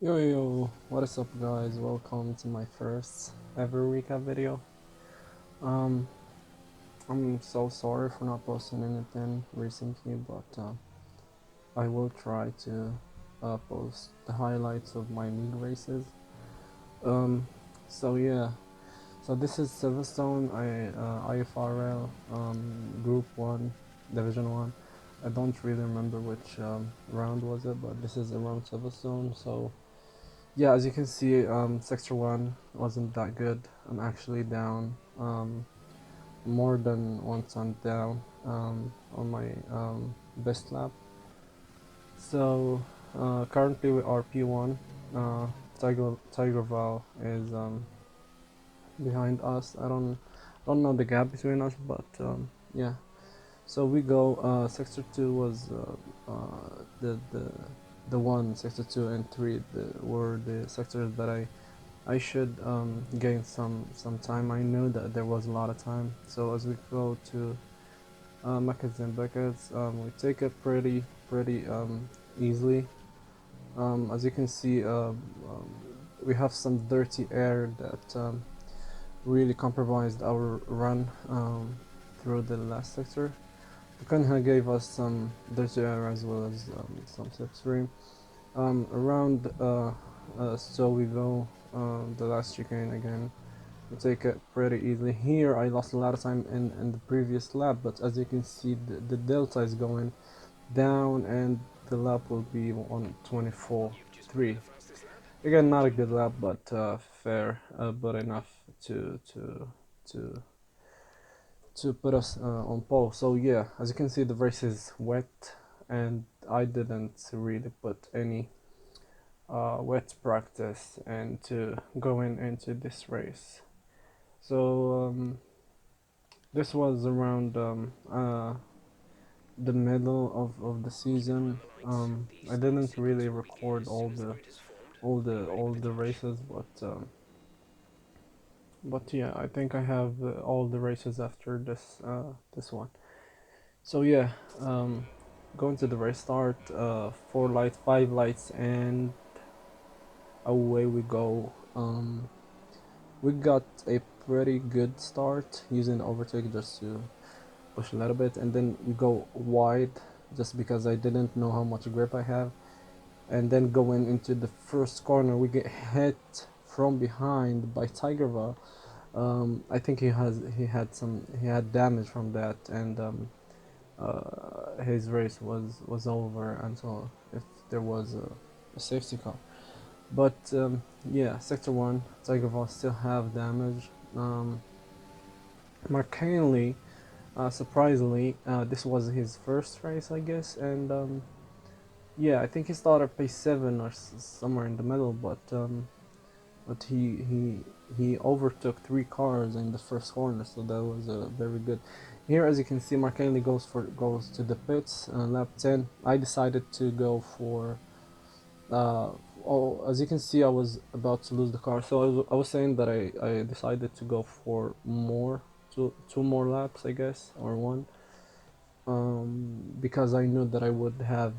Yo, what is up guys? Welcome to my first ever recap video. Um, I'm so sorry for not posting anything recently, but I will try to post the highlights of my league races. Um, so yeah, so this is Silverstone, IFRL, Group 1, Division 1. I don't really remember which round was it, but this is around Silverstone, so yeah, as you can see, Sector 1 wasn't that good. I'm actually down more than once I'm down on my best lap. So currently we are P1. Tiger Val is behind us. I don't know the gap between us, but yeah. So we go. Sector 2 was the one. Sector 2 and 3 were the sectors that I should gain some time. I knew that there was a lot of time. So as we go to Meccas and Beckets, we take it pretty easily. As you can see, we have some dirty air that really compromised our run through the last sector. Kanha gave us some dirty air as well as some slipstream. Around so we go the last chicane again. We take it pretty easily. Here I lost a lot of time in the previous lap, but as you can see the delta is going down and the lap will be on 24.3. Again, not a good lap, but fair, but enough to to put us on pole. So yeah, as you can see the race is wet and I didn't really put any wet practice into going into this race. So this was around the middle of the season. I didn't really record all the races, but yeah, I think I have all the races after this one. So yeah, going to the race start. 4 lights, 5 lights, and away we go. We got a pretty good start using the overtake just to push a little bit, and then we go wide just because I didn't know how much grip I have, and then going into the first corner we get hit from behind by Tigerva. I think he had damage from that, and his race was over until if there was a safety car. But yeah, Sector 1, Tigerva still have damage. Mark Hanley, surprisingly, this was his first race, I guess, and yeah, I think he started pace 7 or somewhere in the middle, but he overtook 3 cars in the first corner, so that was very good. Here, as you can see, Mark Hanley goes to the pits, lap 10. I decided to go for. Uh, oh, as you can see, I was about to lose the car, so I was saying that I decided to go for two more laps, I guess, or one, because I knew that I would have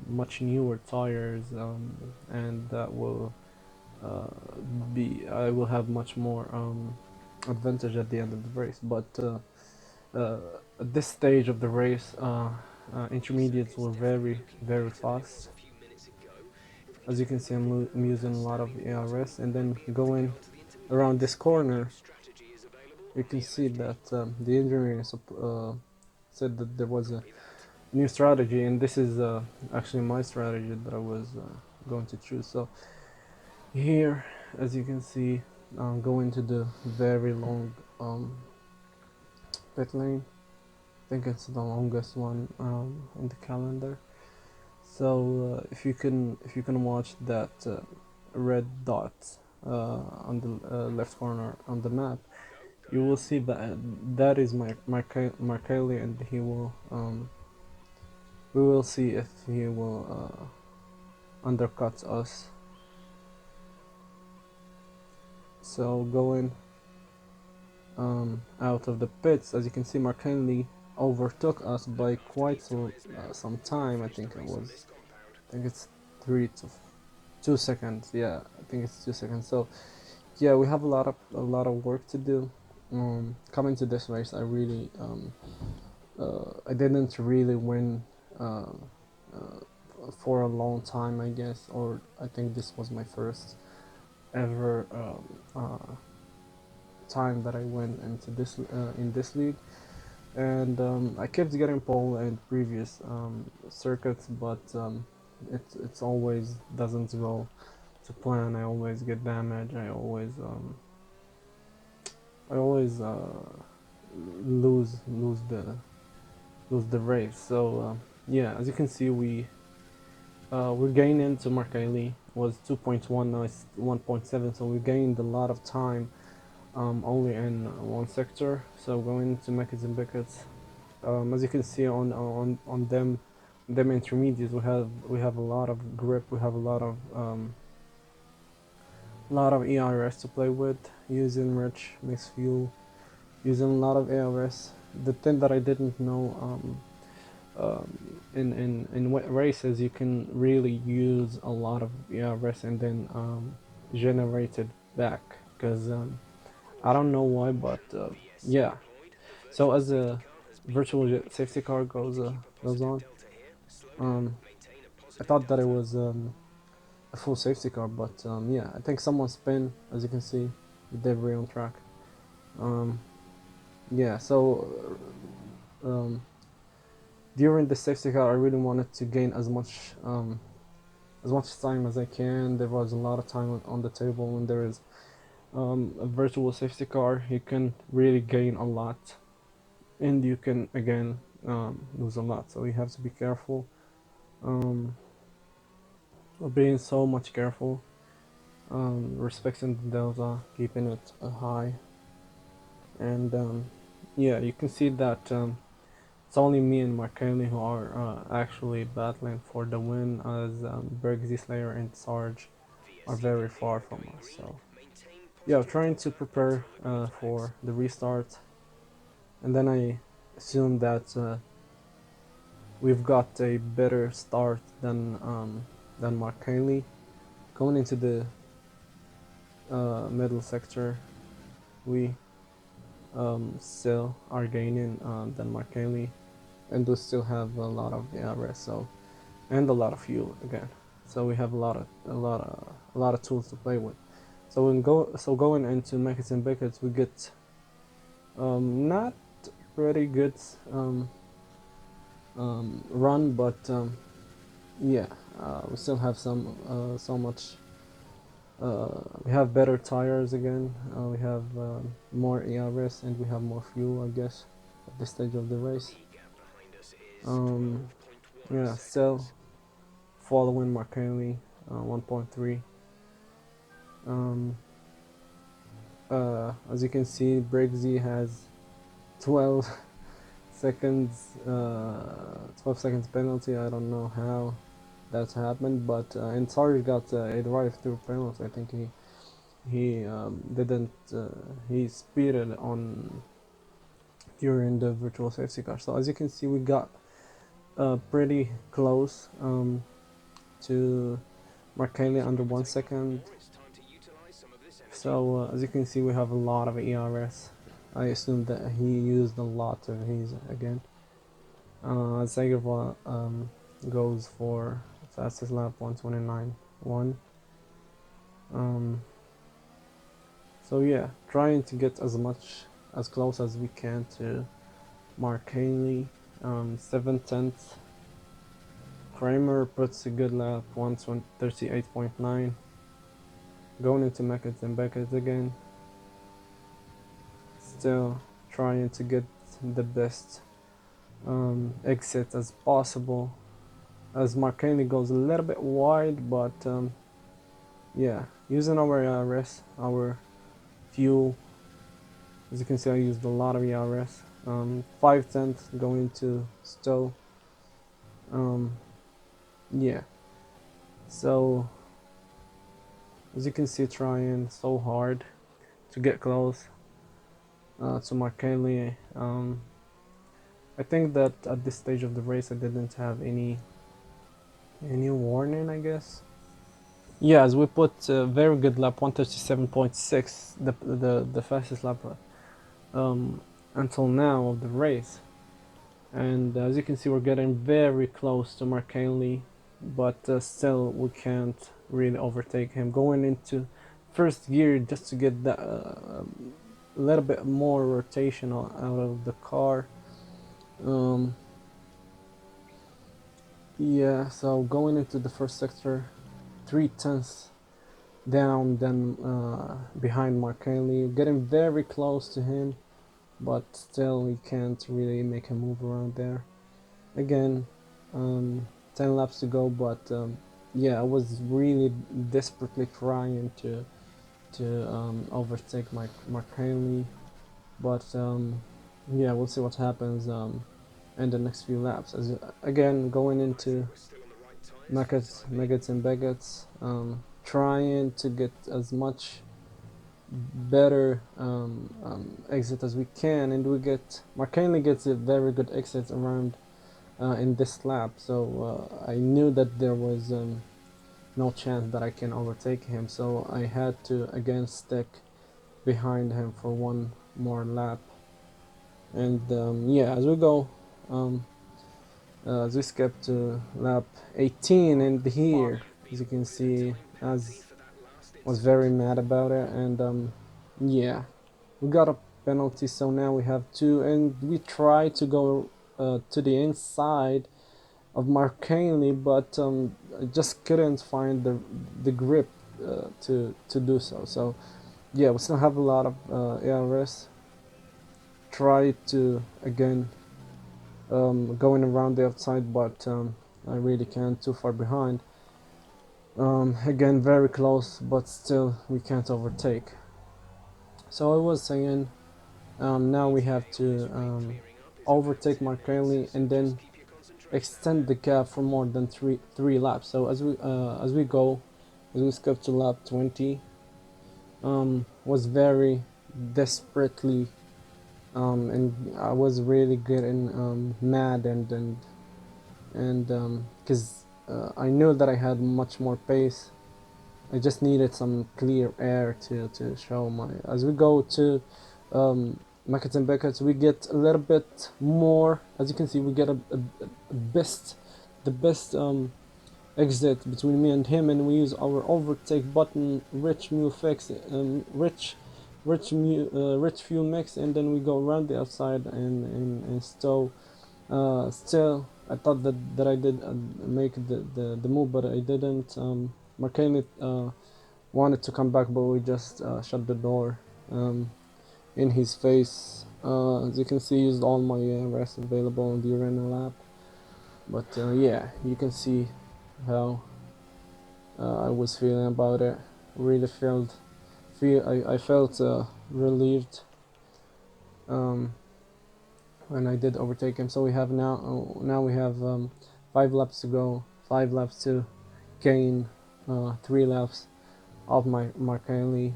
much newer tires, and that will uh, I will have much more advantage at the end of the race. But uh, at this stage of the race, intermediates were very fast. As you can see, I'm using a lot of ARS, and then going around this corner, you can see that the engineer said that there was a new strategy, and this is actually my strategy that I was going to choose. So here, as you can see, going to the very long pit lane. I think it's the longest one in the calendar. So if you can watch that red dot on the left corner on the map, you will see that that is Markelli, and he will we will see if he will undercut us. So going out of the pits, as you can see, Markelli overtook us by quite some time. I think it's 3 to 2 seconds. Yeah, I think it's 2 seconds. So yeah, we have a lot of work to do. Coming to this race, I didn't really win uh, for a long time, I guess, or I think this was my first ever time that I went into this in this league, and I kept getting pole in previous circuits, but it's always doesn't go to plan. I always get damaged. I always lose the race. So yeah, as you can see, we're gaining to Marcaili was 2.1, now it's 1.7, so we gained a lot of time only in one sector. So going to Meckers and Beckets, as you can see on them intermediates, we have a lot of grip, we have a lot of ERS to play with, using rich mixed fuel, using a lot of ARS. The thing that I didn't know in wet races, you can really use a lot of ERS and then generate it back, because I don't know why, but yeah. So as a virtual safety car goes on, um, I thought that it was a full safety car, but yeah, I think someone spin, as you can see, the debris on track. Um, yeah, so during the safety car, I really wanted to gain as much time as I can. There was a lot of time on the table. When there is a virtual safety car, you can really gain a lot, and you can again lose a lot. So you have to be careful, um, being so much careful, respecting the delta, keeping it high, and yeah, you can see that it's only me and Marconi who are actually battling for the win, as Bergsy Slayer and Sarge are very far from us. So yeah, trying to prepare for the restart, and then I assume that we've got a better start than Mark Haley. Going into the middle sector, we still are gaining than Mark Haley, and we still have a lot of ARS, so and a lot of fuel again. So we have a lot of tools to play with. So going into Meckers and Beckets, we get not pretty good um, run, but yeah, we still have so much. We have better tires again. We have more ERS, and we have more fuel, I guess, at this stage of the race. Um, yeah, still following Marconi, 1.3. Um, as you can see, Briggsy has 12 seconds, 12 seconds penalty. I don't know how that's happened, but and Sarge got a drive-through penalty. I think he didn't he speeded on during the virtual safety car. So as you can see, we got pretty close to Markelli under 1 second. So as you can see, we have a lot of ERS. I assume that he used a lot of his again. Zagreb goes for fastest lap 1:29.1. Um, so yeah, trying to get as close as we can to Mark Haley. 7/10. Kramer puts a good lap 1:38.9. Going into Meckers and Beckers again. Still trying to get the best exit as possible, as Mark Haley goes a little bit wide, but yeah, using our ERS, our fuel. As you can see, I used a lot of ERS. 5/10 going to Stowe. Yeah, so as you can see, trying so hard to get close to Mark Haley. I think that at this stage of the race, I didn't have any warning, I guess. Yeah, as we put a very good lap, 1:37.6, the fastest lap until now of the race. And as you can see, we're getting very close to Mark Hanley, but still we can't really overtake him. Going into first gear just to get that a little bit more rotation out of the car. Yeah, so going into the first sector, 3/10 down, then behind Mark Hanley, getting very close to him, but still we can't really make a move around there. Again, 10 laps to go, but yeah, I was really desperately trying to overtake Mark Hanley, but yeah, we'll see what happens in the next few laps. As again, going into Megats and Begats, trying to get as much better exit as we can, and we get Mark Hanley gets a very good exit around in this lap, so I knew that there was no chance that I can overtake him, so I had to again stick behind him for one more lap. And yeah, as we go, as we skip to lap 18, and here, as you can see, as was very mad about it, and yeah, we got a penalty, so now we have two, and we try to go to the inside of Mark Hanley, but I just couldn't find the grip to do so. So yeah, we still have a lot of ARS. Try to again going around the outside, but I really can't. Too far behind. Again, very close, but still we can't overtake. So I was saying, now we have to overtake Mark Hanley and then extend the gap for more than three laps. So as we go, as we skip to lap 20, was very desperately, and I was really getting mad and because I knew that I had much more pace. I just needed some clear air to show my. As we go to Meckert and Beckett, we get a little bit more. As you can see, we get a the best exit between me and him, and we use our overtake button, rich fuel mix, and then we go around the outside and stow. Still, I thought that I did make the move, but I didn't. Mark Hanley wanted to come back, but we just shut the door in his face. As you can see, used all my rest available on the arena lap. But yeah, you can see how I was feeling about it. Really I felt relieved when I did overtake him. So we have now we have 5 laps to go, 5 laps to gain 3 laps of my Mark Hanley.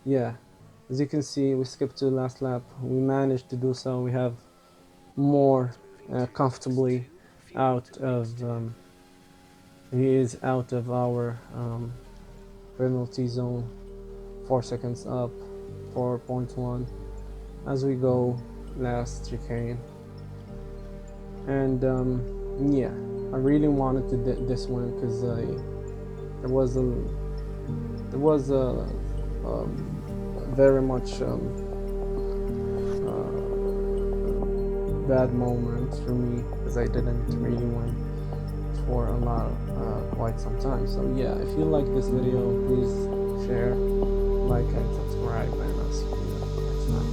Yeah, as you can see, we skipped to the last lap. We managed to do so. We have more comfortably out of he is out of our penalty zone. 4 seconds up, 4.1 as we go last chicane. And yeah, I really wanted to this one because there was a very much bad moment for me because I didn't really win for a lot quite some time. So yeah, if you like this video, please share, like, and subscribe, and I'll see you next time.